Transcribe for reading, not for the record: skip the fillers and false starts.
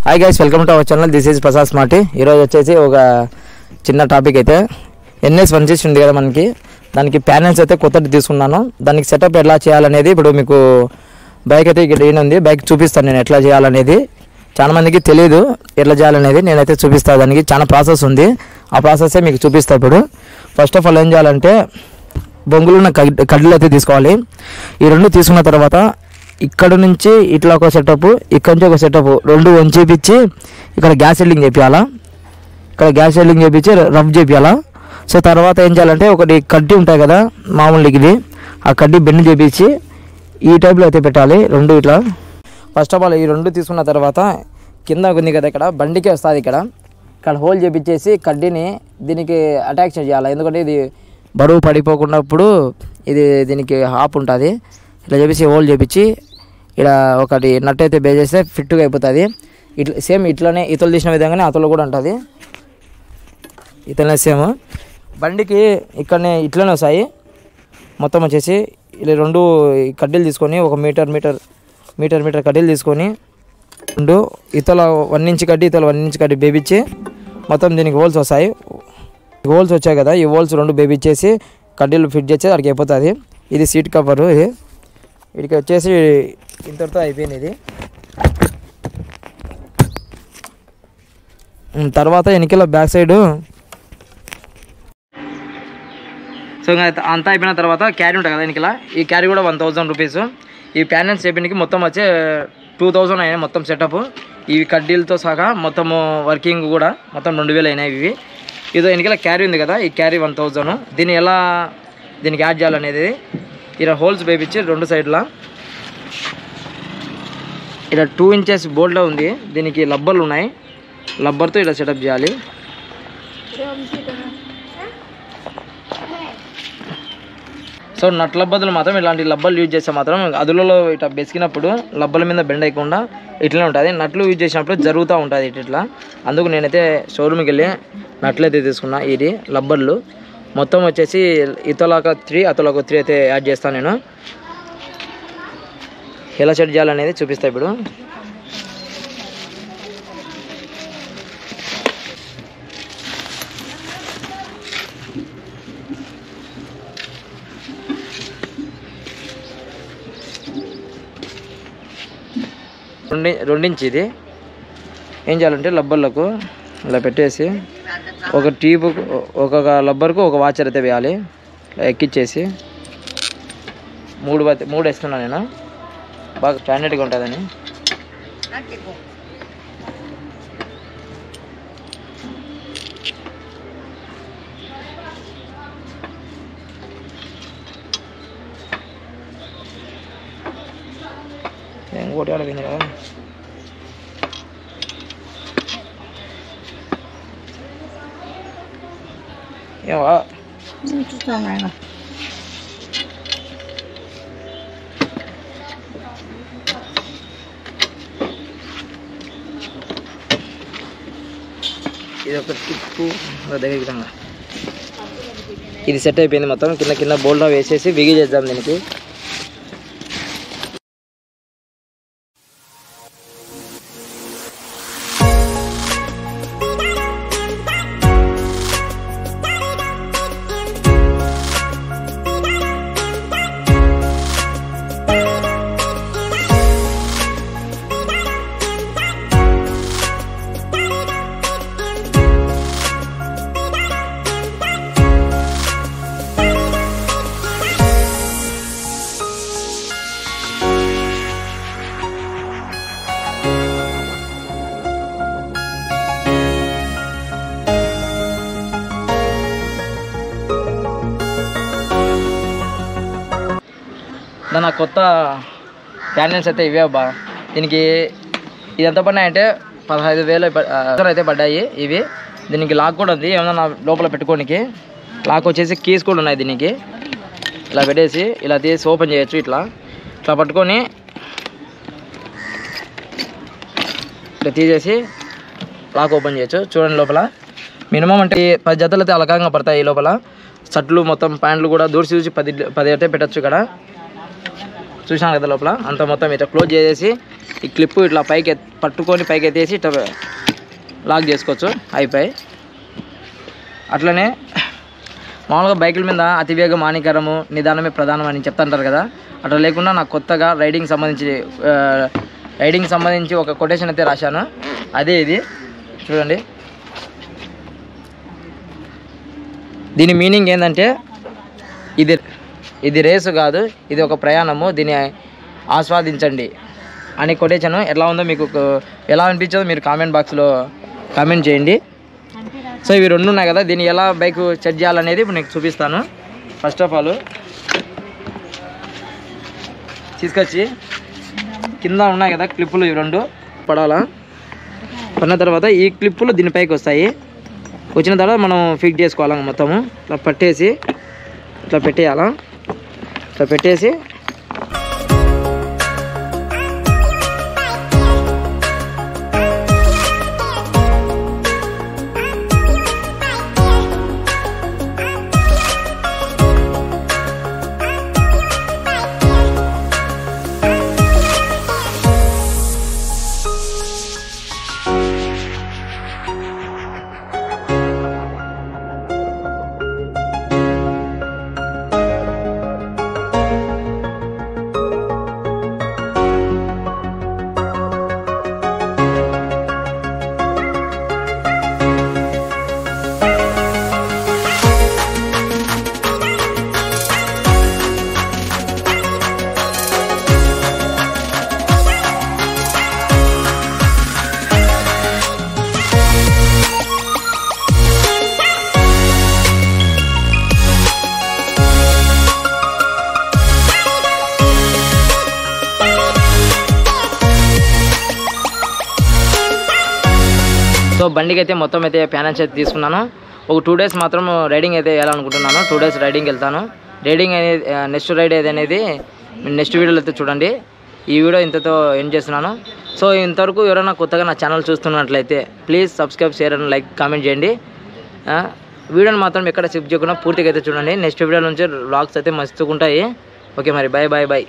Hi guys, welcome to our channel. This is Prasad smarty. ఈరోజు వచ్చేసి ఒక చిన్న టాపిక్ అయితే NS 160 ఉంది కదా మనకి, దానికి ప్యానెల్స్ అయితే కొత్తది తీసుకున్నాను. దానికి సెటప్ ఎలా చేయాలనేది ఇప్పుడు మీకు బైక్ అయితే ఇక్కడ ఉంది, బైక్ చూపిస్తాను నేను ఎట్లా చేయాలనేది. చాలా మందికి తెలియదు ఎట్లా చేయాలనేది, నేనైతే చూపిస్తాను. దానికి చాలా ప్రాసెస్ ఉంది, ఆ ప్రాసెసే మీకు చూపిస్తాను. ఇప్పుడు ఫస్ట్ ఆఫ్ ఆల్ ఏం చేయాలంటే బొంగులున్న కడ్డీలు అయితే తీసుకోవాలి. ఈ రెండు తీసుకున్న తర్వాత ఇక్కడ నుంచి ఇట్లా ఒక సెటప్, ఇక్కడ నుంచి ఒక సెటప్, రెండు వంచేపించి ఇక్కడ గ్యాస్ వెల్డింగ్ చేపియాలా. ఇక్కడ గ్యాస్ వెల్డింగ్ చేపించి రఫ్ చేపియాలా. సో తర్వాత ఏం చేయాలంటే ఒకటి కడ్డీ ఉంటాయి కదా మామూలు ఇది, ఆ కడ్డీ బెండ్ చేపించి ఈ టైప్లో అయితే పెట్టాలి రెండు ఇట్లా. ఫస్ట్ ఆఫ్ ఆల్ ఈ రెండు తీసుకున్న తర్వాత కింద ఉంది కదా ఇక్కడ బండికి వస్తుంది, ఇక్కడ హోల్ చేపించేసి కడ్డీని దీనికి అటాచ్ చేయాలి. ఎందుకంటే ఇది బరువు పడిపోకున్నప్పుడు ఇది దీనికి హాప్ ఉంటుంది. ఇట్లా చేపించి హోల్ చేపించి ఇక్కడ ఒకటి నట్ అయితే బేజేస్తే ఫిట్గా అయిపోతుంది. ఇట్లా సేమ్ ఇట్లనే ఇతలు తీసిన విధంగానే అతలు కూడా ఉంటుంది. ఇతలనే సేమ్ బండికి ఇక్కడనే ఇట్లనే వస్తాయి. మొత్తం వచ్చేసి ఇలా రెండు కడ్డీలు తీసుకొని ఒక మీటర్ కడ్డీలు తీసుకొని రెండు ఇతల 1 ఇంచ్ కడ్డీ ఇతల 1 ఇంచ్ కడ్డీ బేబిచ్చి మొత్తం దీనికి హోల్స్ వస్తాయి. హోల్స్ వచ్చాయి కదా, ఈ హోల్స్ రెండు బేబిచ్చేసి కడ్డీలు ఫిట్ చేసి అక్కడికి అయిపోతుంది. ఇది సీట్ కవరు. ఇది వీడికి వచ్చేసి ఇంతటితో అయిపోయింది. ఇది తర్వాత వెనకాల బ్యాక్ సైడు సో అంతా అయిపోయిన తర్వాత క్యారీ ఉంటుంది కదా వెనకాల, ఈ క్యారీ కూడా 1000 రూపీస్. ఈ ప్యానెల్స్ చేపించడానికి మొత్తం వచ్చే 2000 అయినాయి మొత్తం సెటప్. ఇవి కడ్డీలతో సహా మొత్తము వర్కింగ్ కూడా మొత్తం 2000 అయినాయి ఇవి. ఇది వెనకాల క్యారీ ఉంది కదా, ఈ క్యారీ 1000. దీనికి యాడ్ చేయాలనేది ఇలా హోల్స్ వేపించి రెండు సైడ్లా ఇలా 2 ఇంచెస్ బోల్ట్లో ఉంది. దీనికి లబ్బర్లు ఉన్నాయి, లబ్బర్తో ఇలా సెటప్ చేయాలి. సో నట్ లబ్బర్లు మాత్రం ఇలాంటి లబ్బర్లు యూజ్ చేస్తే మాత్రం అదులలో ఇట్లా బెసికినప్పుడు లబ్బర్ల మీద బెండ్ అయ్యకుండా ఇట్లనే ఉంటుంది. నట్లు యూజ్ చేసినప్పుడు జరుగుతూ ఉంటుంది ఇట్లా. అందుకు నేనైతే షోరూమ్కి వెళ్ళి నట్లు అయితే తీసుకున్నా. ఇది లబ్బర్లు మొత్తం వచ్చేసి ఇతలాక 3 అతలాక 3 అయితే యాడ్ చేస్తాను. నేను ఎలా సెట్ చేయాలనేది చూపిస్తాను ఇప్పుడు. రెండించి ఇది ఏం చేయాలంటే లబ్బర్లకు ఇలా పెట్టేసి ఒక ట్యూబ్ ఒక లబ్బర్కు ఒక వాచర్ అయితే వేయాలి. ఎక్కిచ్చేసి 3 వేస్తున్నాను నేను, బాగా స్టాండర్డ్గా ఉంటుందని. ఇంకోటి అడిగింది కదా, ఏవా ఇది ఒక టిప్పు దగ్గర. ఇది సెట్ అయిపోయింది మొత్తం. కింద బోల్డా వేసేసి బిగి చేద్దాం దీనికి. నా కొత్త ప్యానెల్స్ అయితే ఇవే అబ్బా. దీనికి ఇది ఎంత పడినాయంటే 15,000 అయితే పడ్డాయి ఇవి. దీనికి లాక్ కూడా ఉంది, ఏమన్నా లోపల పెట్టుకోనికి. లాక్ వచ్చేసి కీస్ కూడా ఉన్నాయి దీనికి. ఇలా పెట్టేసి ఇలా తీసి ఓపెన్ చేయొచ్చు. ఇట్లా పట్టుకొని ఇట్లా తీసేసి లాక్ ఓపెన్ చేయొచ్చు. చూడండి లోపల మినిమం అంటే 10 జతలు అయితే అలకంగా పడతాయి. ఈ లోపల షర్ట్లు మొత్తం ప్యాంట్లు కూడా దూసి 10 అయితే పెట్టచ్చు. ఇక్కడ చూసాను కదా లోపల అంతా మొత్తం ఇట్లా క్లోజ్ చేసేసి ఈ క్లిప్ ఇట్లా పైకి పట్టుకొని పైకి ఎత్తేసి ఇట్లా లాక్ చేసుకోవచ్చు అయిపోయి. అట్లనే మామూలుగా బైకుల మీద అతివేగం హానికరము, నిదానమే ప్రధానం అని చెప్తుంటారు కదా, అట్లా లేకుండా నాకు కొత్తగా రైడింగ్ సంబంధించి ఒక కొటేషన్ అయితే రాశాను. అదే ఇది చూడండి. దీని మీనింగ్ ఏంటంటే ఇది రేసు కాదు, ఇది ఒక ప్రయాణము, దీన్ని ఆస్వాదించండి అని కొటేషను. ఎట్లా ఉందో మీకు ఎలా అనిపించదో మీరు కామెంట్ బాక్స్లో కామెంట్ చేయండి. సో ఇవి రెండు ఉన్నాయి కదా, దీన్ని ఎలా బైక్ సెట్ చేయాలనేది ఇప్పుడు నీకు చూపిస్తాను. ఫస్ట్ ఆఫ్ ఆల్ తీసుకొచ్చి కింద ఉన్నాయి కదా క్లిప్పులు, ఇవి రెండు పడాలా. పడిన తర్వాత ఈ క్లిప్పులు దీనిపైకి వస్తాయి. వచ్చిన తర్వాత మనం ఫిక్స్ చేసుకోవాలి మొత్తము. ఇట్లా పట్టేసి ఇట్లా పెట్టేయాలా. ఇట్లా పెట్టేసి సో బండికి అయితే మొత్తం అయితే ప్యానెల్స్ అయితే తీసుకున్నాను. ఒక 2 days మాత్రం రైడింగ్ అయితే వేయాలనుకుంటున్నాను. 2 days రైడింగ్ వెళ్తాను. రైడింగ్ అనేది నెక్స్ట్ రైడ్ ఏదనేది నెక్స్ట్ వీడియోలో అయితే చూడండి. ఈ వీడియో ఇంతతో ఎండ్ చేస్తున్నాను. సో ఇంతవరకు ఎవరైనా కొత్తగా నా ఛానల్ చూస్తున్నట్లయితే please subscribe, share and like, comment చేయండి. వీడియోని మాత్రం ఎక్కడ స్కిప్ చేయకుండా పూర్తిగా అయితే చూడండి. నెక్స్ట్ వీడియో నుంచి వ్లాగ్స్ అయితే మస్తుకుంటాయి. ఓకే మరి బాయ్.